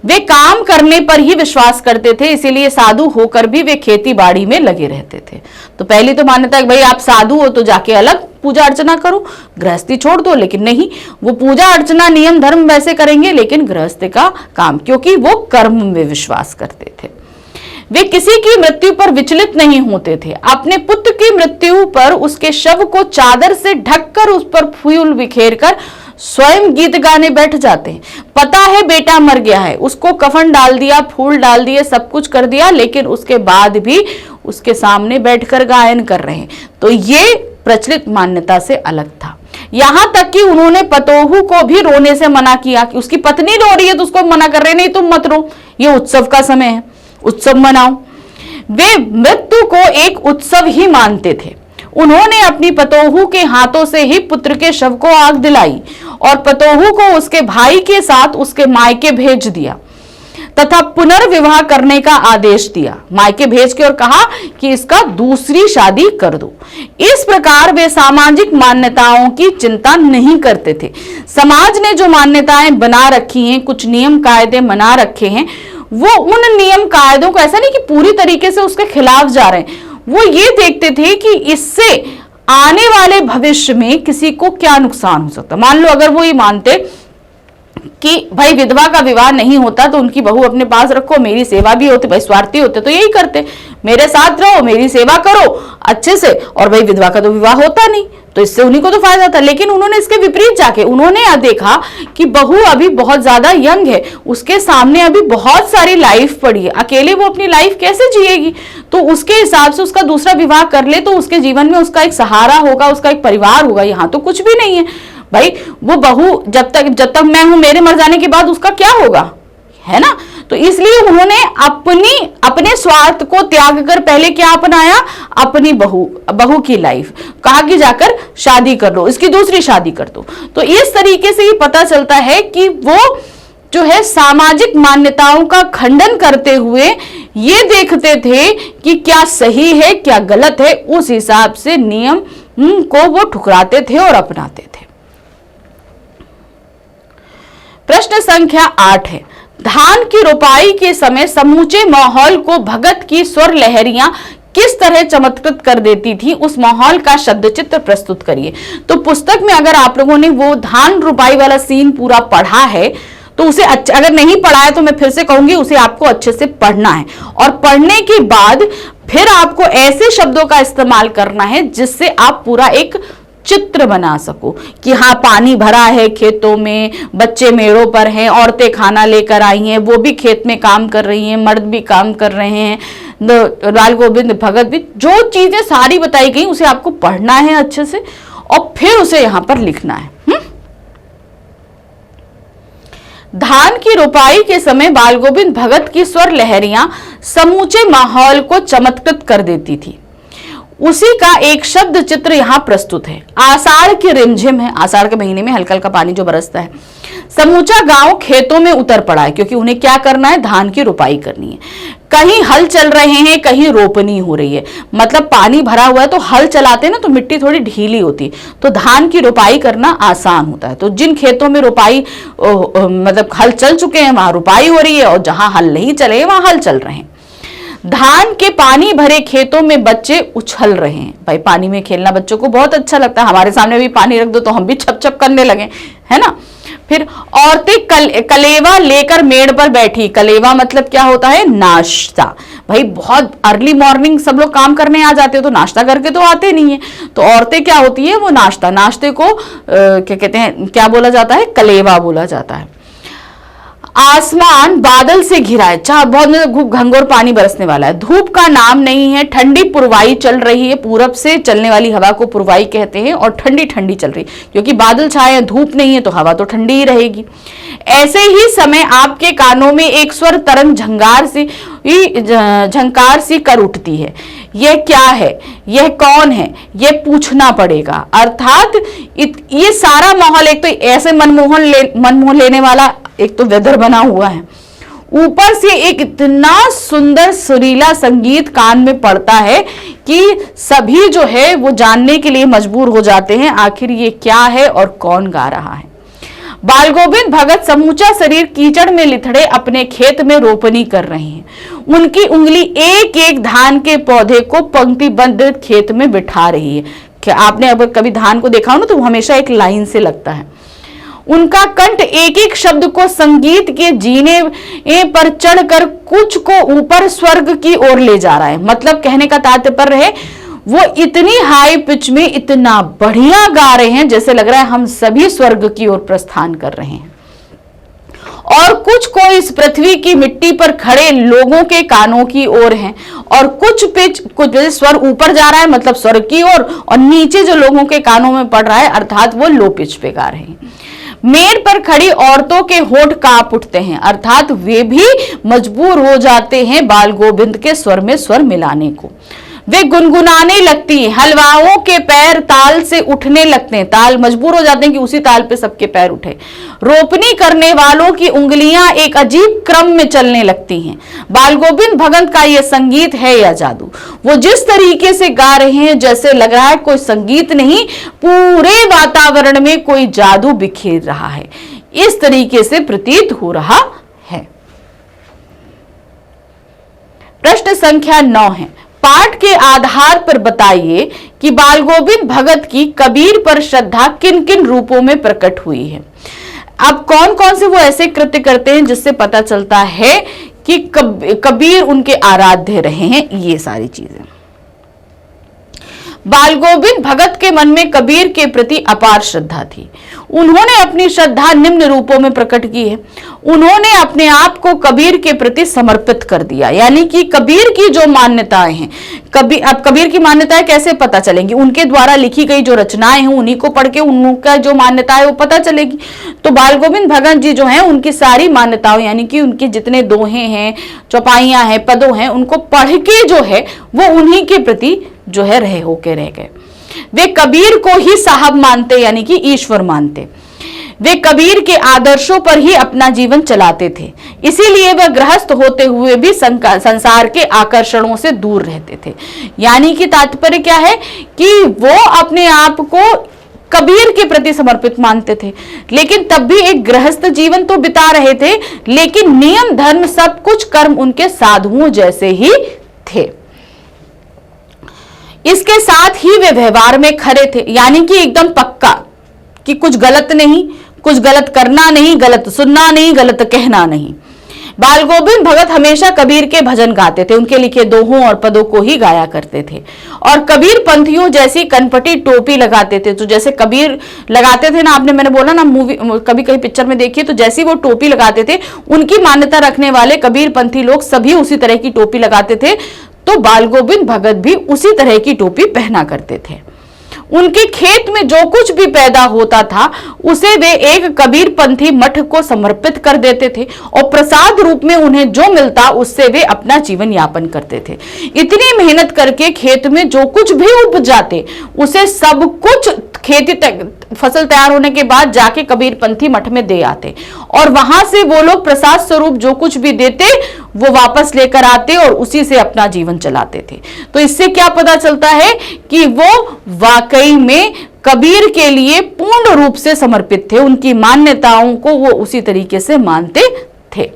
वे काम करने पर ही विश्वास करते थे, इसीलिए साधु होकर भी वे खेती बाड़ी में लगे रहते थे। तो पहली तो मान्यता है कि भाई आप साधु हो तो जाके अलग पूजा अर्चना करो, गृहस्थी छोड़ दो। लेकिन नहीं, वो पूजा अर्चना नियम धर्म वैसे करेंगे, लेकिन गृहस्थी का काम, क्योंकि वो कर्म में विश्वास करते थे। वे किसी की मृत्यु पर विचलित नहीं होते थे। अपने पुत्र की मृत्यु पर उसके शव को चादर से ढककर उस पर फूल बिखेर कर स्वयं गीत गाने बैठ जाते हैं। पता है बेटा मर गया है, उसको कफन डाल दिया, फूल डाल दिए, सब कुछ कर दिया, लेकिन उसके बाद भी उसके सामने बैठकर गायन कर रहे हैं। तो ये प्रचलित मान्यता से अलग था। यहां तक कि उन्होंने पतोहू को भी रोने से मना किया कि उसकी पत्नी रो रही है तो उसको मना कर रहे, नहीं तुम मत रो, ये उत्सव का समय है, उत्सव मनाओ। वे मृत्यु को एक उत्सव ही मानते थे। उन्होंने अपनी पतोहू के हाथों से ही पुत्र के शव को आग दिलाई और पतोहू को उसके भाई के साथ उसके मायके भेज दिया। तथा पुनर्विवाह करने का आदेश दिया। मायके भेज के और कहा कि इसका दूसरी शादी कर दो। इस प्रकार वे सामाजिक मान्यताओं की चिंता नहीं करते थे। समाज ने जो मान्यताएं बना रखी हैं, कुछ नियम कायदे बना रखे हैं, वो उन नियम कायदों को ऐसा नहीं कि पूरी तरीके से उसके खिलाफ जा रहे हैं, वो ये देखते थे कि इससे आने वाले भविष्य में किसी को क्या नुकसान हो सकता। मान लो अगर वो ये मानते कि भाई विधवा का विवाह नहीं होता तो उनकी बहू अपने पास रखो, मेरी सेवा भी होती, भाई स्वार्थी होते तो यही करते, मेरे साथ रहो, मेरी सेवा करो अच्छे से, और भाई विधवा का तो विवाह होता नहीं तो इससे उन्हीं को तो फायदा था। लेकिन उन्होंने इसके विपरीत जाके उन्होंने देखा कि बहू अभी बहुत ज्यादा यंग है, उसके सामने अभी बहुत सारी लाइफ पड़ी है, अकेले वो अपनी लाइफ कैसे जिएगी, तो उसके हिसाब से उसका दूसरा विवाह कर ले तो उसके जीवन में उसका एक सहारा होगा, उसका एक परिवार होगा। यहाँ तो कुछ भी नहीं है भाई, वो बहू जब तक मैं हूं, मेरे मर जाने के बाद उसका क्या होगा, है ना। तो इसलिए उन्होंने अपने स्वार्थ को त्याग कर पहले क्या अपनाया, अपनी बहू की लाइफ, कहा कि जाकर शादी कर लो, इसकी दूसरी शादी कर दो। तो इस तरीके से ये पता चलता है कि वो जो है सामाजिक मान्यताओं का खंडन करते हुए ये देखते थे कि क्या सही है क्या गलत है, उस हिसाब से नियम को वो ठुकराते थे और अपनाते थे। प्रश्न संख्या 8 है, धान की रोपाई के समय समूचे माहौल को भगत की स्वर लहरियां किस तरह चमत्कृत कर देती थी, उस माहौल का शब्द चित्र प्रस्तुत करिए। तो पुस्तक में अगर आप लोगों ने वो धान रोपाई वाला सीन पूरा पढ़ा है तो उसे अगर नहीं पढ़ा है तो मैं फिर से कहूंगी उसे आपको अच्छे से पढ़ना है, और पढ़ने के बाद फिर आपको ऐसे शब्दों का इस्तेमाल करना है जिससे आप पूरा एक चित्र बना सको कि हाँ पानी भरा है खेतों में, बच्चे मेड़ों पर हैं, औरतें खाना लेकर आई हैं, वो भी खेत में काम कर रही हैं, मर्द भी काम कर रहे हैं, बाल गोविंद भगत भी, जो चीजें सारी बताई गई उसे आपको पढ़ना है अच्छे से और फिर उसे यहां पर लिखना है। धान की रोपाई के समय बाल गोविंद भगत की स्वर लहरियां समूचे माहौल को चमत्कृत कर देती थी, उसी का एक शब्द चित्र यहां प्रस्तुत है। आषाढ़ की रिमझिम है, आषाढ़ के महीने में हल्का हल्का पानी जो बरसता है, समूचा गांव खेतों में उतर पड़ा है क्योंकि उन्हें क्या करना है, धान की रोपाई करनी है। कहीं हल चल रहे हैं, कहीं रोपनी हो रही है, मतलब पानी भरा हुआ है तो हल चलाते हैं ना तो मिट्टी थोड़ी ढीली होती है, तो धान की रोपाई करना आसान होता है। तो जिन खेतों में रोपाई मतलब हल चल चुके हैं वहां रोपाई हो रही है, और जहां हल नहीं चले वहां हल चल रहे हैं। धान के पानी भरे खेतों में बच्चे उछल रहे हैं। भाई पानी में खेलना बच्चों को बहुत अच्छा लगता है, हमारे सामने भी पानी रख दो तो हम भी छप छप करने लगे, है ना। फिर औरतें कलेवा लेकर मेड़ पर बैठी। कलेवा मतलब क्या होता है, नाश्ता। भाई बहुत अर्ली मॉर्निंग सब लोग काम करने आ जाते हो तो नाश्ता करके तो आते नहीं है, तो औरतें क्या होती है, वो नाश्ते को क्या कहते हैं, क्या बोला जाता है, कलेवा बोला जाता है। आसमान बादल से घिरा है, बहुत घंघोर पानी बरसने वाला है। धूप का नाम नहीं है, ठंडी पुरवाई चल रही है, पूरब से चलने वाली हवा को पुरवाई कहते हैं, और ठंडी ठंडी चल रही क्योंकि बादल छाए हैं, धूप नहीं है तो हवा तो ठंडी ही रहेगी। ऐसे ही समय आपके कानों में एक स्वर तरंग झंकार सी कर उठती है। यह क्या है, यह कौन है, यह पूछना पड़ेगा। अर्थात ये सारा माहौल एक तो ऐसे मनमोहन लेने वाला एक तो वेदर बना हुआ है, ऊपर से एक इतना सुंदर सुरीला संगीत कान में पड़ता है कि सभी जो है वो जानने के लिए मजबूर हो जाते हैं आखिर ये क्या है और कौन गा रहा है। बाल गोविंद भगत समूचा शरीर कीचड़ में लिथड़े अपने खेत में रोपनी कर रहे हैं। उनकी उंगली एक एक धान के पौधे को पंक्तिबद्ध खेत में बिठा रही है। क्या आपने अब कभी धान को देखा हो ना तो हमेशा एक लाइन से लगता है। उनका कंठ एक एक शब्द को संगीत के जीने पर चढ़कर कुछ को ऊपर स्वर्ग की ओर ले जा रहा है। मतलब कहने का तात्पर्य है वो इतनी हाई पिच में इतना बढ़िया गा रहे हैं जैसे लग रहा है हम सभी स्वर्ग की ओर प्रस्थान कर रहे हैं, और कुछ को इस पृथ्वी की मिट्टी पर खड़े लोगों के कानों की ओर हैं, और कुछ स्वर ऊपर जा रहा है मतलब स्वर्ग की ओर, और नीचे जो लोगों के कानों में पड़ रहा है अर्थात वो लो पिच पे गा रहे हैं। मेड़ पर खड़ी औरतों के होठ कांप उठते हैं, अर्थात वे भी मजबूर हो जाते हैं बाल गोविंद के स्वर में स्वर मिलाने को। वे गुनगुनाने लगती हैं, हलवाओं के पैर ताल से उठने लगते हैं, ताल मजबूर हो जाते हैं कि उसी ताल पे सबके पैर उठे। रोपनी करने वालों की उंगलियां एक अजीब क्रम में चलने लगती हैं। बाल गोविंद भगत का यह संगीत है या जादू? वो जिस तरीके से गा रहे हैं जैसे लग रहा है कोई संगीत नहीं, पूरे वातावरण में कोई जादू बिखेर रहा है, इस तरीके से प्रतीत हो रहा है। प्रश्न संख्या 9 है, पाठ के आधार पर बताइए कि बाल गोविंद भगत की कबीर पर श्रद्धा किन किन रूपों में प्रकट हुई है। अब कौन कौन से वो ऐसे कृत्य करते हैं जिससे पता चलता है कि कबीर उनके आराध्य रहे हैं, ये सारी चीजें। बाल गोविंद भगत के मन में कबीर के प्रति अपार श्रद्धा थी। उन्होंने अपनी श्रद्धा निम्न रूपों में प्रकट की है। उन्होंने अपने आप को कबीर के प्रति समर्पित कर दिया, यानी कि कबीर की जो मान्यताएं हैं, अब कबीर की मान्यताएं कैसे पता चलेंगी? उनके द्वारा लिखी गई जो रचनाएं हैं उन्हीं को पढ़ के उनका जो मान्यता है वो पता चलेगी। तो बाल गोविंद भगत जी जो हैं उनकी सारी मान्यताओं, यानी कि उनके जितने दोहे हैं, चौपाइयां हैं, पदों हैं, उनको पढ़ के जो है वो उन्हीं के प्रति जो है रहे होके रह गए। वे कबीर को ही साहब मानते, यानी कि ईश्वर मानते। वे कबीर के आदर्शों पर ही अपना जीवन चलाते थे, इसीलिए वह गृहस्थ होते हुए भी संसार के आकर्षणों से दूर रहते थे। यानी कि तात्पर्य क्या है कि वो अपने आप को कबीर के प्रति समर्पित मानते थे, लेकिन तब भी एक गृहस्थ जीवन तो बिता रहे थे, लेकिन नियम धर्म सब कुछ कर्म उनके साधुओं जैसे ही थे। इसके साथ ही वे व्यवहार में खरे थे, यानी कि एकदम पक्का कि कुछ गलत नहीं, कुछ गलत करना नहीं, गलत सुनना नहीं, गलत कहना नहीं। बाल गोविंद भगत हमेशा कबीर के भजन गाते थे, उनके लिखे दोहों और पदों को ही गाया करते थे और कबीर पंथियों जैसी कनपटी टोपी लगाते थे। तो जैसे कबीर लगाते थे ना, मैंने बोला ना मूवी कभी कहीं पिक्चर में देखिए, तो जैसी वो टोपी लगाते थे, उनकी मान्यता रखने वाले कबीर पंथी लोग सभी उसी तरह की टोपी लगाते थे। तो बाल गोविंद भगत भी उसी तरह की टोपी पहना करते थे। उनके खेत में जो कुछ भी पैदा होता था उसे वे एक कबीर पंथी मठ को समर्पित कर देते थे और प्रसाद रूप में उन्हें जो मिलता उससे वे अपना जीवन यापन करते थे। इतनी मेहनत करके खेत में जो कुछ भी उपज जाते उसे सब कुछ खेती फसल तैयार होने के बाद जाके कबीर पंथी मठ में दे आते और वहां से वो लोग प्रसाद स्वरूप जो कुछ भी देते वो वापस लेकर आते और उसी से अपना जीवन चलाते थे। तो इससे क्या पता चलता है कि वो वाकई में कबीर के लिए पूर्ण रूप से समर्पित थे, उनकी मान्यताओं को वो उसी तरीके से मानते थे।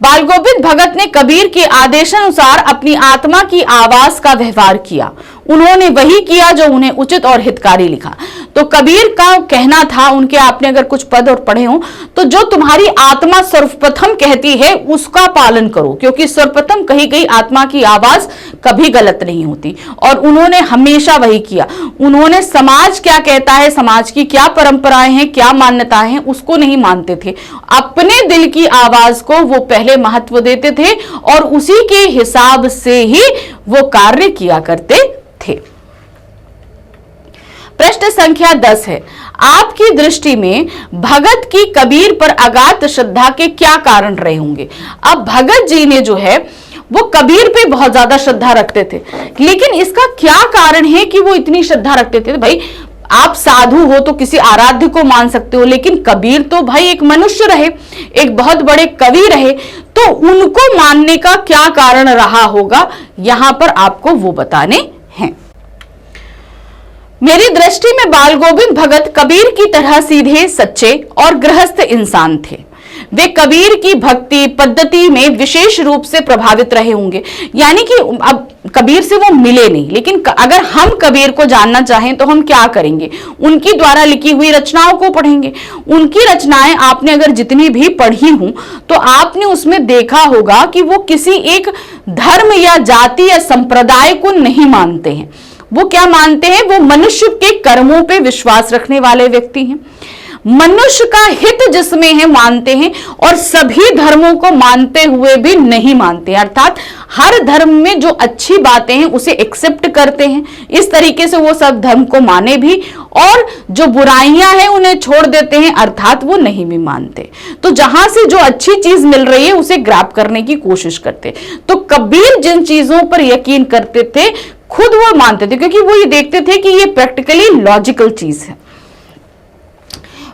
बाल गोविंद भगत ने कबीर के आदेशानुसार अपनी आत्मा की आवाज का व्यवहार किया। उन्होंने वही किया जो उन्हें उचित और हितकारी लिखा। तो कबीर का कहना था, उनके आपने अगर कुछ पद और पढ़े हो तो जो तुम्हारी आत्मा सर्वप्रथम कहती है उसका पालन करो, क्योंकि सर्वप्रथम कही गई आत्मा की आवाज कभी गलत नहीं होती। और उन्होंने हमेशा वही किया। उन्होंने समाज क्या कहता है, समाज की क्या परंपराएं हैं, क्या मान्यताएं हैं, उसको नहीं मानते थे। अपने दिल की आवाज को वो पहले महत्व देते थे और उसी के हिसाब से ही वो कार्य किया करते थे। प्रश्न संख्या 10 है, आपकी दृष्टि में भगत की कबीर पर अगाध श्रद्धा के क्या कारण रहे होंगे? अब भगत जी ने जो है वो कबीर पे बहुत ज्यादा श्रद्धा रखते थे, लेकिन इसका क्या कारण है कि वो इतनी श्रद्धा रखते थे? भाई आप साधु हो तो किसी आराध्य को मान सकते हो, लेकिन कबीर तो भाई एक मनुष्य रहे, एक बहुत बड़े कवि रहे, तो उनको मानने का क्या कारण रहा होगा, यहां पर आपको वो बताने हैं। मेरी दृष्टि में बाल गोविंद भगत कबीर की तरह सीधे, सच्चे और गृहस्थ इंसान थे। वे कबीर की भक्ति पद्धति में विशेष रूप से प्रभावित रहे होंगे, यानी कि अब कबीर से वो मिले नहीं, लेकिन अगर हम कबीर को जानना चाहें तो हम क्या करेंगे? उनकी द्वारा लिखी हुई रचनाओं को पढ़ेंगे। उनकी रचनाएं आपने अगर जितनी भी पढ़ी हों तो आपने उसमें देखा होगा कि वो किसी एक धर्म या जाति या संप्रदाय को नहीं मानते हैं। वो क्या मानते हैं? वो मनुष्य के कर्मों पे विश्वास रखने वाले व्यक्ति हैं। मनुष्य का हित जिसमें है मानते हैं, और सभी धर्मों को मानते हुए भी नहीं मानते, अर्थात हर धर्म में जो अच्छी बातें हैं उसे एक्सेप्ट करते हैं, इस तरीके से वो सब धर्म को माने भी, और जो बुराइयां हैं उन्हें छोड़ देते हैं, अर्थात वो नहीं भी मानते। तो जहां से जो अच्छी चीज मिल रही है उसे ग्रैब करने की कोशिश करते। तो कबीर जिन चीजों पर यकीन करते थे खुद वो मानते थे, क्योंकि वो ये देखते थे कि ये प्रैक्टिकली लॉजिकल चीज है।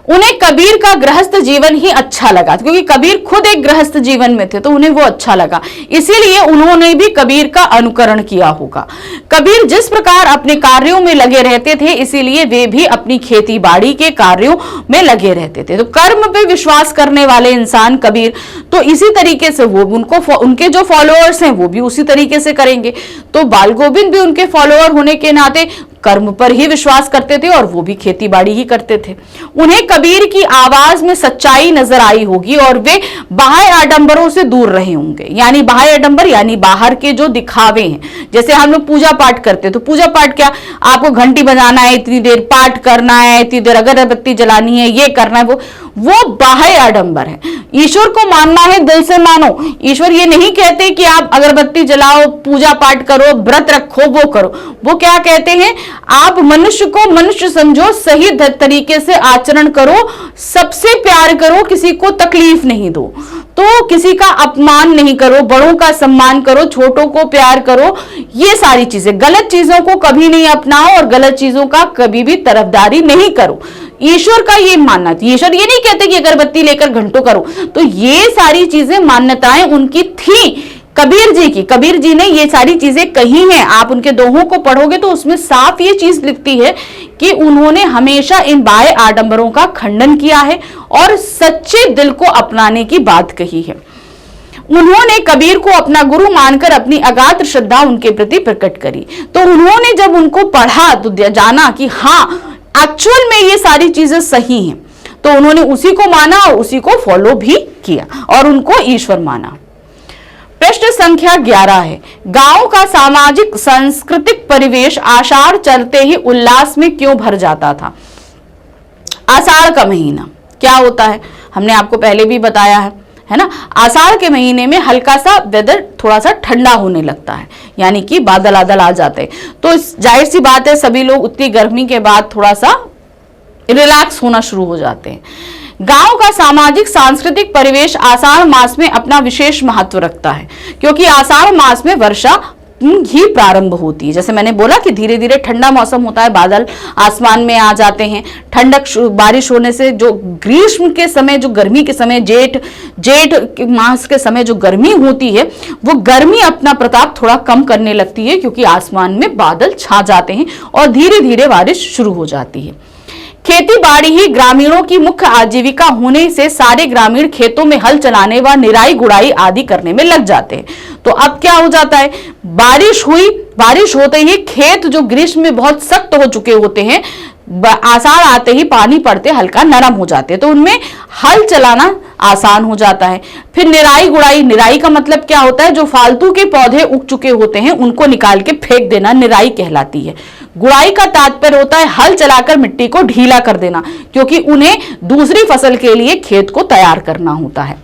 उन्हें कबीर का गृहस्थ जीवन ही अच्छा लगा, क्योंकि कबीर खुद एक गृहस्थ जीवन में थे, तो उन्हें वो अच्छा लगा, इसीलिए उन्होंने भी कबीर का अनुकरण किया होगा। कबीर जिस प्रकार अपने कार्यों में लगे रहते थे, इसीलिए वे भी अपनी खेती बाड़ी के कार्यों में लगे रहते थे। तो कर्म पे विश्वास करने वाले इंसान कबीर, तो इसी तरीके से वो उनके जो फॉलोअर्स हैं वो भी उसी तरीके से करेंगे। तो बाल गोविंद भी उनके फॉलोअर होने के नाते कर्म पर ही विश्वास करते थे और वो भी खेती बाड़ी ही करते थे। उन्हें कबीर की आवाज में सच्चाई नजर आई होगी और वे बाह्य आडंबरों से दूर रहे होंगे। यानी बाह्य आडंबर यानी बाहर के जो दिखावे हैं, जैसे हम लोग पूजा पाठ करते, तो पूजा पाठ क्या, आपको घंटी बजाना है, इतनी देर पाठ करना है, इतनी देर अगरबत्ती जलानी है, ये करना है, वो बाह्य आडंबर है। ईश्वर को मानना है दिल से मानो। ईश्वर ये नहीं कहते कि आप अगरबत्ती जलाओ, पूजा पाठ करो, व्रत रखो, वो करो। वो क्या कहते हैं, आप मनुष्य को मनुष्य समझो, सही तरीके से आचरण करो, सबसे प्यार करो, किसी को तकलीफ नहीं दो, तो किसी का अपमान नहीं करो, बड़ों का सम्मान करो, छोटों को प्यार करो। ये सारी चीजें, गलत चीजों को कभी नहीं अपनाओ और गलत चीजों का कभी भी तरफदारी नहीं करो। ईश्वर का ये मानना थी। ईश्वर ये नहीं कहते कि अगरबत्ती लेकर घंटों करो, तो ये सारी चीजें मान्यताएं उनकी थी कबीर जी की। कबीर जी ने ये सारी चीजें कही हैं। आप उनके दोहों को पढ़ोगे तो उसमें साफ ये चीज लिखती है कि उन्होंने हमेशा इन बाह्य आडंबरों का खंडन किया है और सच्चे दिल को अपनाने की बात कही है। उन्होंने कबीर को अपना गुरु मानकर अपनी अगाध श्रद्धा उनके प्रति प्रकट करी। तो उन्होंने जब उनको पढ़ा तो जाना कि हाँ एक्चुअल में ये सारी चीजें सही हैं, तो उन्होंने उसी को माना और उसी को फॉलो भी किया और उनको ईश्वर माना। प्रश्न संख्या 11 है, गांव का सामाजिक सांस्कृतिक परिवेश आषाढ़ चलते ही उल्लास में क्यों भर जाता था? आषाढ़ का महीना क्या होता है, हमने आपको पहले भी बताया है ना। आषाढ़ के महीने में हल्का सा वेदर थोड़ा सा ठंडा होने लगता है, यानी कि बादल बादल आ जाते हैं, तो जाहिर सी बात है सभी लोग उतनी गर्मी के बाद थोड़ा सा रिलैक्स होना शुरू हो जाते हैं। गांव का सामाजिक सांस्कृतिक परिवेश आषाढ़ मास में अपना विशेष महत्व रखता है, क्योंकि आषाढ़ मास में वर्षा ही प्रारंभ होती है। जैसे मैंने बोला कि धीरे धीरे ठंडा मौसम होता है, बादल आसमान में आ जाते हैं, ठंडक बारिश होने से जो ग्रीष्म के समय, जो गर्मी के समय, जेठ मास के समय जो गर्मी होती है, वो गर्मी अपना प्रताप थोड़ा कम करने लगती है, क्योंकि आसमान में बादल छा जाते हैं और धीरे धीरे बारिश शुरू हो जाती है। खेती बाड़ी ही ग्रामीणों की मुख्य आजीविका होने से सारे ग्रामीण खेतों में हल चलाने व निराई गुड़ाई आदि करने में लग जाते हैं। तो अब क्या हो जाता है, बारिश हुई, बारिश होते ही खेत जो ग्रीष्म में बहुत सख्त हो चुके होते हैं, आषाढ़ आते ही पानी पड़ते हल्का नरम हो जाते हैं, तो उनमें हल चलाना आसान हो जाता है। फिर निराई गुड़ाई, निराई का मतलब क्या होता है, जो फालतू के पौधे उग चुके होते हैं उनको निकाल के फेंक देना निराई कहलाती है। गुड़ाई का तात्पर्य होता है हल चलाकर मिट्टी को ढीला कर देना, क्योंकि उन्हें दूसरी फसल के लिए खेत को तैयार करना होता है।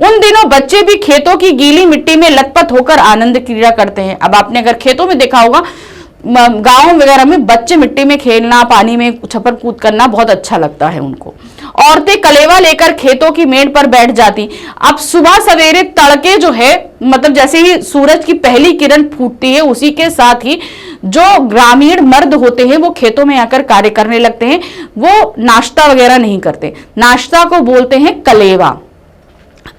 उन दिनों बच्चे भी खेतों की गीली मिट्टी में लथपथ होकर आनंद क्रीड़ा करते हैं। अब आपने अगर खेतों में देखा होगा, गांव वगैरह में बच्चे मिट्टी में खेलना, पानी में छपर कूद करना बहुत अच्छा लगता है उनको। औरतें कलेवा लेकर खेतों की मेड़ पर बैठ जाती। अब सुबह सवेरे तड़के जो है, मतलब जैसे ही सूरज की पहली किरण फूटती है, उसी के साथ ही जो ग्रामीण मर्द होते हैं वो खेतों में आकर कार्य करने लगते हैं। वो नाश्ता वगैरह नहीं करते, नाश्ता को बोलते हैं कलेवा।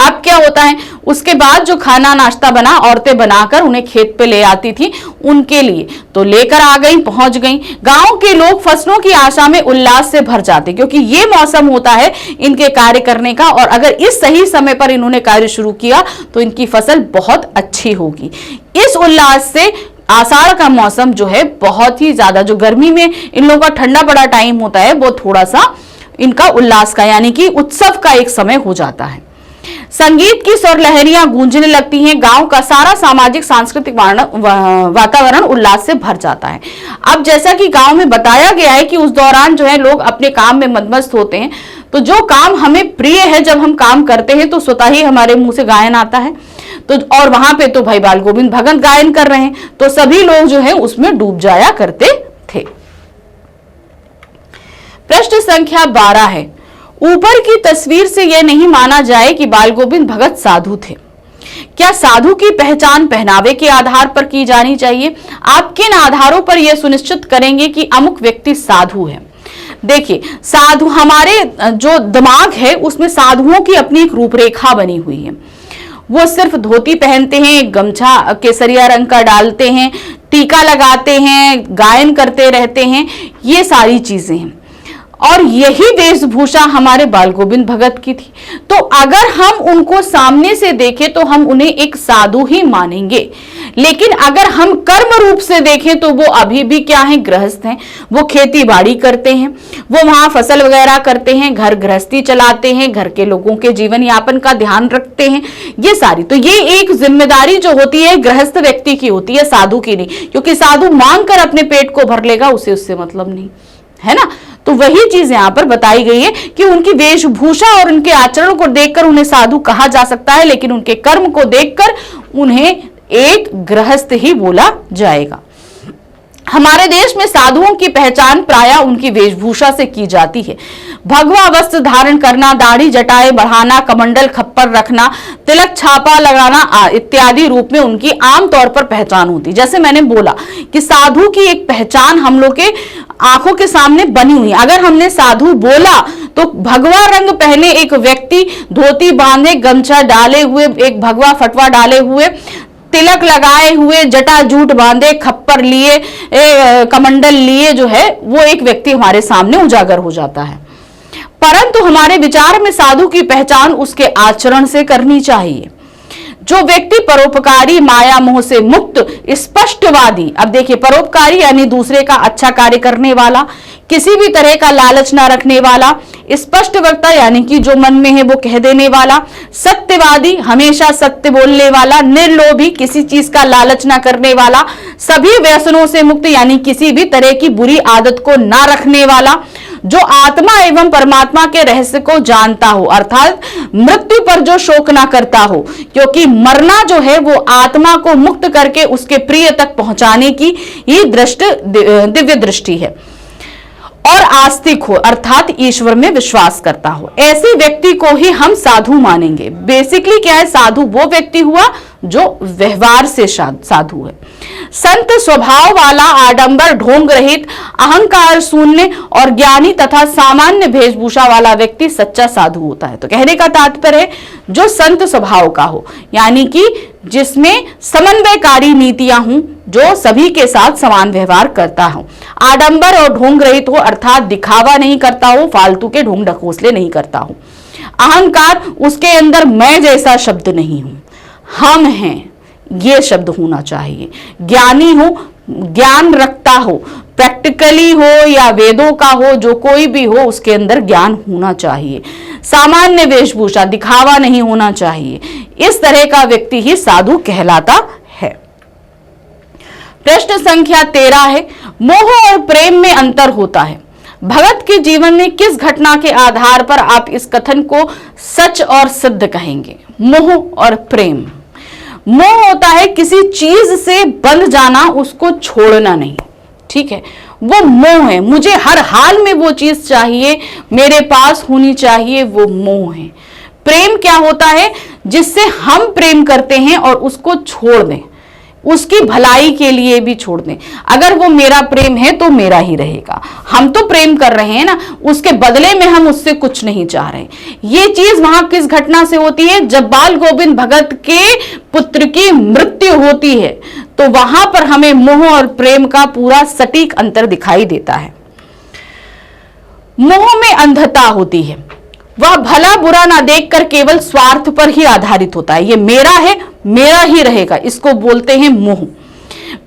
अब क्या होता है, उसके बाद जो खाना नाश्ता बना औरतें बनाकर उन्हें खेत पे ले आती थी उनके लिए, तो लेकर आ गई, पहुंच गई। गांव के लोग फसलों की आशा में उल्लास से भर जाते, क्योंकि ये मौसम होता है इनके कार्य करने का, और अगर इस सही समय पर इन्होंने कार्य शुरू किया तो इनकी फसल बहुत अच्छी होगी। इस उल्लास से आषाढ़ का मौसम जो है बहुत ही ज्यादा, जो गर्मी में इन लोगों का ठंडा बड़ा टाइम होता है, वो थोड़ा सा इनका उल्लास का यानी कि उत्सव का एक समय हो जाता है। संगीत की स्वर लहरियां गूंजने लगती हैं, गांव का सारा सामाजिक सांस्कृतिक वातावरण उल्लास से भर जाता है। अब जैसा कि गांव में बताया गया है कि उस दौरान जो है लोग अपने काम में मदमस्त होते हैं, तो जो काम हमें प्रिय है, जब हम काम करते हैं तो स्वतः ही हमारे मुंह से गायन आता है। तो और वहां पे तो भाई बाल गोविंद भगत गायन कर रहे हैं, तो सभी लोग जो है उसमें डूब जाया करते थे। प्रश्न संख्या 12 है, ऊपर की तस्वीर से यह नहीं माना जाए कि बाल गोविंद भगत साधु थे। क्या साधु की पहचान पहनावे के आधार पर की जानी चाहिए? आप किन आधारों पर यह सुनिश्चित करेंगे कि अमुक व्यक्ति साधु है? देखिए, साधु, हमारे जो दिमाग है उसमें साधुओं की अपनी एक रूपरेखा बनी हुई है। वो सिर्फ धोती पहनते हैं, गमछा केसरिया रंग का डालते हैं, टीका लगाते हैं, गायन करते रहते हैं, ये सारी चीजें हैं। और यही वेशभूषा हमारे बाल गोविंद भगत की थी। तो अगर हम उनको सामने से देखें तो हम उन्हें एक साधु ही मानेंगे, लेकिन अगर हम कर्म रूप से देखें तो वो अभी भी क्या है, गृहस्थ हैं। वो खेती बाड़ी करते हैं, वो वहां फसल वगैरह करते हैं, घर गृहस्थी चलाते हैं, घर के लोगों के जीवन यापन का ध्यान रखते हैं, ये सारी। तो ये एक जिम्मेदारी जो होती है गृहस्थ व्यक्ति की होती है, साधु की नहीं। क्योंकि साधु मांग कर अपने पेट को भर लेगा, उसे उससे मतलब नहीं है ना। तो वही चीज यहां पर बताई गई है कि उनकी वेशभूषा और उनके आचरण को देखकर उन्हें साधु कहा जा सकता है, लेकिन उनके कर्म को देखकर उन्हें एक गृहस्थ ही बोला जाएगा। हमारे देश में साधुओं की पहचान प्रायः उनकी वेशभूषा से की जाती है। भगवा वस्त्र धारण करना, दाढ़ी जटाएं बढ़ाना, कमंडल खप्पर रखना, तिलक छापा लगाना इत्यादि रूप में उनकी आमतौर पर पहचान होती है। जैसे मैंने बोला कि साधु की एक पहचान हम लोग के आंखों के सामने बनी हुई है। अगर हमने साधु बोला तो भगवा रंग पहने एक व्यक्ति, धोती बांधे, गमछा डाले हुए, एक भगवा फटवा डाले हुए, तिलक लगाए हुए, जटा जूट बांधे, खप्पर लिए, कमंडल लिए जो है वो एक व्यक्ति हमारे सामने उजागर हो जाता है। परंतु हमारे विचार में साधु की पहचान उसके आचरण से करनी चाहिए। जो व्यक्ति परोपकारी, माया मोह से मुक्त, स्पष्टवादी, अब देखिए परोपकारी यानी दूसरे का अच्छा कार्य करने वाला, किसी भी तरह का लालच ना रखने वाला, स्पष्ट वक्ता यानी कि जो मन में है वो कह देने वाला, सत्यवादी हमेशा सत्य बोलने वाला, निर्लोभी किसी चीज का लालच ना करने वाला, सभी व्यसनों से मुक्त यानी किसी भी तरह की बुरी आदत को ना रखने वाला, जो आत्मा एवं परमात्मा के रहस्य को जानता हो, अर्थात मृत्यु पर जो शोक ना करता हो, क्योंकि मरना जो है वो आत्मा को मुक्त करके उसके प्रिय तक पहुंचाने की ये दिव्य दृष्टि है। और आस्तिक हो अर्थात ईश्वर में विश्वास करता हो, ऐसे व्यक्ति को ही हम साधु मानेंगे। बेसिकली क्या है, साधु वो व्यक्ति हुआ जो व्यवहार से साधु है। संत स्वभाव वाला, आडंबर ढोंग रहित, अहंकार शून्य और ज्ञानी तथा सामान्य वेशभूषा वाला व्यक्ति सच्चा साधु होता है। तो कहने का तात्पर्य है जो संत स्वभाव का हो, यानी कि जिसमें समन्वयकारी नीतियां हों, जो सभी के साथ समान व्यवहार करता हो, आडंबर और ढोंग रहित हो अर्थात दिखावा नहीं करता हो, फालतू के ढोंग ढकोसले नहीं करता हो। अहंकार, उसके अंदर मैं जैसा शब्द नहीं हूं, हम हैं ये शब्द होना चाहिए। ज्ञानी हो, ज्ञान रखता हो, प्रैक्टिकली हो या वेदों का हो, जो कोई भी हो उसके अंदर ज्ञान होना चाहिए। सामान्य वेशभूषा, दिखावा नहीं होना चाहिए। इस तरह का व्यक्ति ही साधु कहलाता है। प्रश्न संख्या 13 है, मोह और प्रेम में अंतर होता है। भगत के जीवन में किस घटना के आधार पर आप इस कथन को सच और सिद्ध कहेंगे? मोह और प्रेम, मोह होता है किसी चीज से बंध जाना, उसको छोड़ना नहीं, ठीक है, वो मोह है। मुझे हर हाल में वो चीज चाहिए, मेरे पास होनी चाहिए, वो मोह है। प्रेम क्या होता है, जिससे हम प्रेम करते हैं और उसको छोड़ दें, उसकी भलाई के लिए भी छोड़ दें। अगर वो मेरा प्रेम है तो मेरा ही रहेगा, हम तो प्रेम कर रहे हैं ना, उसके बदले में हम उससे कुछ नहीं चाह रहे। ये चीज वहां किस घटना से होती है, जब बाल गोविंद भगत के पुत्र की मृत्यु होती है, तो वहां पर हमें मोह और प्रेम का पूरा सटीक अंतर दिखाई देता है। मोह में अंधता होती है, वह भला बुरा ना देखकर केवल स्वार्थ पर ही आधारित होता है। ये मेरा है, मेरा ही रहेगा, इसको बोलते हैं मोह।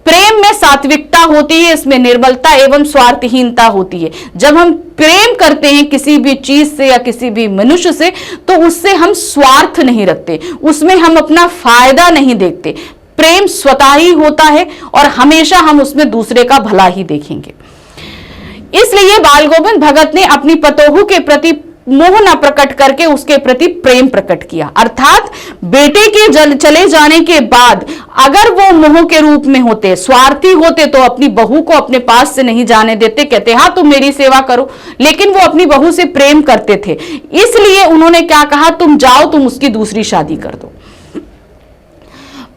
प्रेम में सात्विकता होती है, इसमें निर्मलता एवं स्वार्थहीनता होती है। जब हम प्रेम करते हैं किसी भी चीज से या किसी भी मनुष्य से, तो उससे हम स्वार्थ नहीं रखते, उसमें हम अपना फायदा नहीं देखते। प्रेम स्वतः ही होता है और हमेशा हम उसमें दूसरे का भला ही देखेंगे। इसलिए बाल गोविंद भगत ने अपनी पतोहू के प्रति मोह न प्रकट करके उसके प्रति प्रेम प्रकट किया। अर्थात बेटे के चले जाने के बाद अगर वो मोह के रूप में होते, स्वार्थी होते, तो अपनी बहू को अपने पास से नहीं जाने देते, कहते हाँ तुम मेरी सेवा करो। लेकिन वो अपनी बहू से प्रेम करते थे, इसलिए उन्होंने क्या कहा, तुम जाओ, तुम उसकी दूसरी शादी कर दो।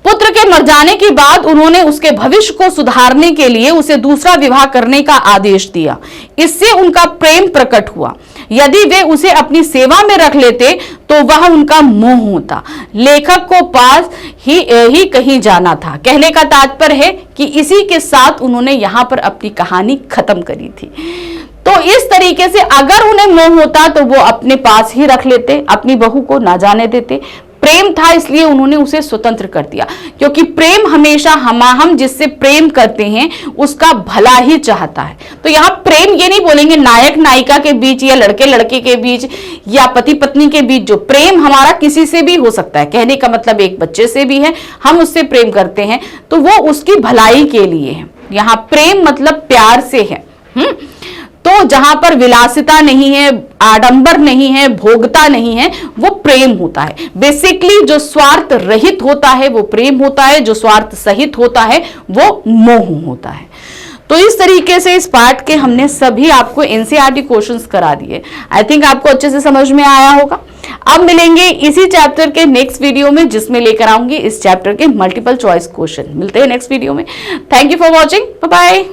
पुत्र के मर जाने के बाद उन्होंने उसके भविष्य को सुधारने के लिए उसे दूसरा विवाह करने का आदेश दिया। इससे उनका प्रेम प्रकट हुआ। यदि वे उसे अपनी सेवा में रख लेते तो वह उनका मोह होता। लेखक को पास ही कहीं जाना था। कहने का तात्पर्य है कि इसी के साथ उन्होंने यहां पर अपनी कहानी खत्म करी थी। तो इस तरीके से अगर उन्हें मोह होता तो वो अपने पास ही रख लेते, अपनी बहू को ना जाने देते। प्रेम था इसलिए उन्होंने उसे स्वतंत्र कर दिया, क्योंकि प्रेम हमेशा हम जिससे प्रेम करते हैं उसका भला ही चाहता है। तो यहाँ प्रेम ये नहीं बोलेंगे नायक नायिका के बीच या लड़के लड़के के बीच या पति पत्नी के बीच। जो प्रेम हमारा किसी से भी हो सकता है, कहने का मतलब एक बच्चे से भी है, हम उससे प्रेम करते हैं तो वो उसकी भलाई के लिए है। यहाँ प्रेम मतलब प्यार से है। तो जहां पर विलासिता नहीं है, आडंबर नहीं है, भोगता नहीं है, वो प्रेम होता है। बेसिकली जो स्वार्थ रहित होता है वो प्रेम होता है, जो स्वार्थ सहित होता है वो मोह होता है। तो इस तरीके से इस पार्ट के हमने सभी आपको एनसीईआरटी क्वेश्चंस करा दिए। आई थिंक आपको अच्छे से समझ में आया होगा। अब मिलेंगे इसी चैप्टर के नेक्स्ट वीडियो में, जिसमें लेकर आऊंगी इस चैप्टर के मल्टीपल चॉइस क्वेश्चन। मिलते हैं नेक्स्ट वीडियो में। Thank you for watching, bye bye.